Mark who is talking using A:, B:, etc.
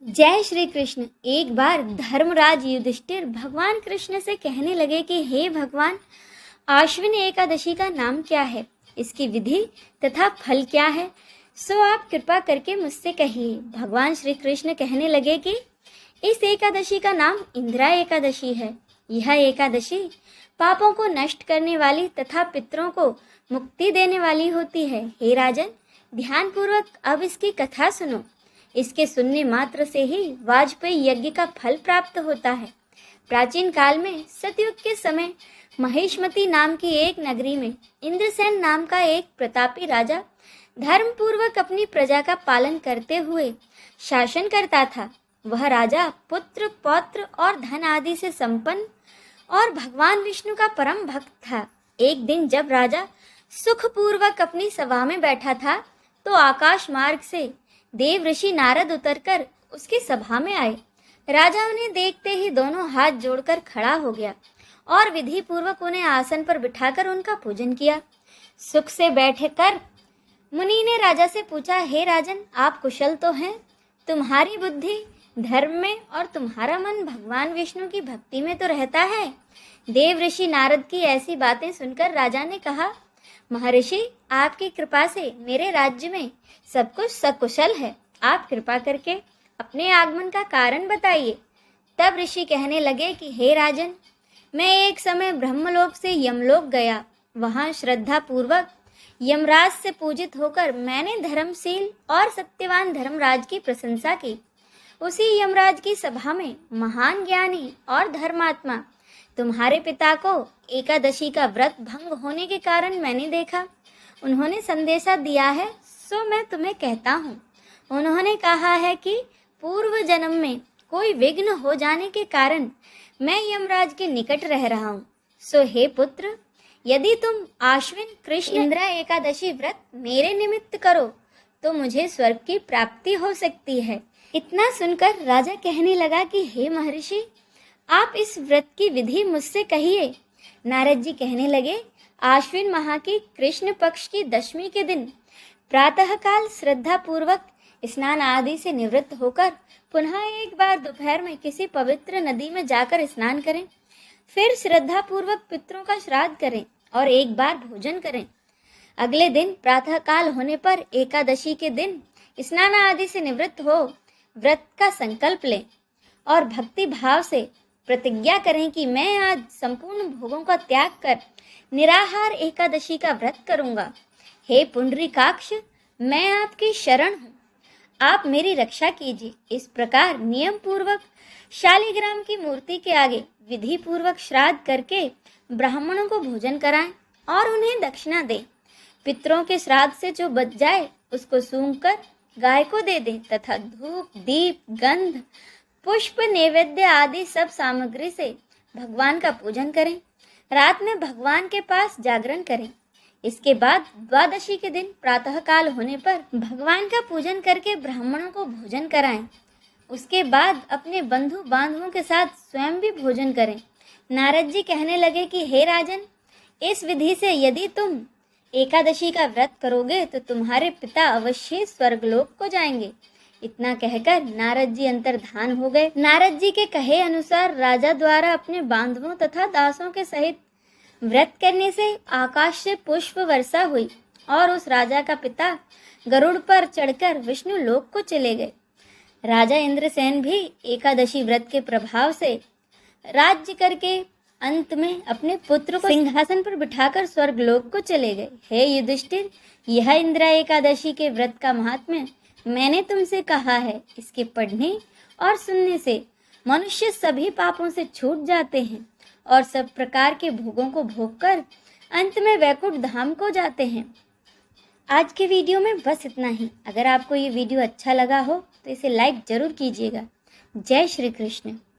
A: जय श्री कृष्ण। एक बार धर्मराज युधिष्ठिर भगवान कृष्ण से कहने लगे कि हे भगवान, आश्विन एकादशी का नाम क्या है, इसकी विधि तथा फल क्या है, सो आप कृपा करके मुझसे कहिए। भगवान श्री कृष्ण कहने लगे कि इस एकादशी का नाम इंदिरा एकादशी है। यह एकादशी पापों को नष्ट करने वाली तथा पितरों को मुक्ति देने वाली होती है। हे राजन, ध्यानपूर्वक अब इसकी कथा सुनो। इसके सुनने मात्र से ही वाजपेयी यज्ञ का फल प्राप्त होता है। प्राचीन काल में सतयुग के समय महेशमती नाम की एक नगरी में इंद्रसेन नाम का एक प्रतापी राजा धर्मपूर्वक अपनी प्रजा का पालन करते हुए शासन करता था। वह राजा पुत्र पौत्र और धन आदि से संपन्न और भगवान विष्णु का परम भक्त था। एक दिन जब राजा सुखपूर्वक अपनी सभा में बैठा था तो आकाश मार्ग से देव ऋषि नारद उतरकर उसकी सभा में आए। राजा उन्हें देखते ही दोनों हाथ जोड़कर खड़ा हो गया और विधि पूर्वक उन्हें आसन पर बिठाकर उनका पूजन किया। सुख से बैठे कर मुनि ने राजा से पूछा, हे राजन, आप कुशल तो हैं? तुम्हारी बुद्धि धर्म में और तुम्हारा मन भगवान विष्णु की भक्ति में तो रहता है। देव ऋषि नारद की ऐसी बातें सुनकर राजा ने कहा, महर्षि, आपकी कृपा से मेरे राज्य में सब कुछ सकुशल है। आप कृपा करके अपने आगमन का कारण बताइए। तब ऋषि कहने लगे कि हे राजन, मैं एक समय ब्रह्मलोक से यमलोक गया। वहाँ श्रद्धा पूर्वक यमराज से पूजित होकर मैंने धर्मशील और सत्यवान धर्मराज की प्रशंसा की। उसी यमराज की सभा में महान ज्ञानी और धर्मात्मा तुम्हारे पिता को एकादशी का व्रत भंग होने के कारण मैंने देखा। उन्होंने संदेशा दिया है, सो मैं तुम्हें कहता हूँ। उन्होंने कहा है कि पूर्व जन्म में कोई विघ्न हो जाने के कारण मैं यमराज के निकट रह रहा हूँ। सो हे पुत्र, यदि तुम आश्विन कृष्ण इंदिरा एकादशी व्रत मेरे निमित्त करो तो मुझे स्वर्ग की प्राप्ति हो सकती है। इतना सुनकर राजा कहने लगा कि हे महर्षि, आप इस व्रत की विधि मुझसे कहिए। नारद जी कहने लगे, आश्विन माह की कृष्ण पक्ष की दशमी के दिन प्रातःकाल श्रद्धा पूर्वक स्नान आदि से निवृत्त होकर पुनः एक बार दोपहर में किसी पवित्र नदी में जाकर स्नान करें। फिर श्रद्धा पूर्वक पितरों का श्राद्ध करें और एक बार भोजन करें। अगले दिन प्रातःकाल होने पर एकादशी के दिन स्नान आदि से निवृत्त हो व्रत का संकल्प लें और भक्ति भाव से प्रतिज्ञा करें कि मैं आज संपूर्ण भोगों का त्याग कर निराहार एकादशी का व्रत करूंगा। हे पुंडरीकाक्ष, मैं आपकी शरण हूँ, आप मेरी रक्षा कीजिए। इस प्रकार नियम पूर्वक शालिग्राम की मूर्ति के आगे विधि पूर्वक श्राद्ध करके ब्राह्मणों को भोजन कराएं और उन्हें दक्षिणा दें। पितरों के श्राद्ध से जो बच जाए उसको सूंघकर गाय को दे दें तथा धूप दीप गंध पुष्प नैवेद्य आदि सब सामग्री से भगवान का पूजन करें। रात में भगवान के पास जागरण करें। इसके बाद द्वादशी के दिन प्रातःकाल होने पर भगवान का पूजन करके ब्राह्मणों को भोजन कराएं। उसके बाद अपने बंधु बांधवों के साथ स्वयं भी भोजन करें। नारद जी कहने लगे कि हे राजन, इस विधि से यदि तुम एकादशी का व्रत करोगे तो तुम्हारे पिता अवश्य स्वर्गलोक को जाएंगे। इतना कहकर नारद जी अंतर्धान हो गए। नारद जी के कहे अनुसार राजा द्वारा अपने बांधवों तथा दासों के सहित व्रत करने से आकाश से पुष्प वर्षा हुई और उस राजा का पिता गरुड़ पर चढ़कर विष्णु लोक को चले गए। राजा इंद्रसेन भी एकादशी व्रत के प्रभाव से राज्य करके अंत में अपने पुत्र को सिंहासन पर बिठाकर स्वर्गलोक को चले गए। हे युधिष्ठिर, यह इंदिरा एकादशी के व्रत का महात्म्य मैंने तुमसे कहा है। इसके पढ़ने और सुनने से मनुष्य सभी पापों से छूट जाते हैं और सब प्रकार के भोगों को भोगकर अंत में वैकुंठ धाम को जाते हैं। आज के वीडियो में बस इतना ही। अगर आपको ये वीडियो अच्छा लगा हो तो इसे लाइक जरूर कीजिएगा। जय श्री कृष्ण।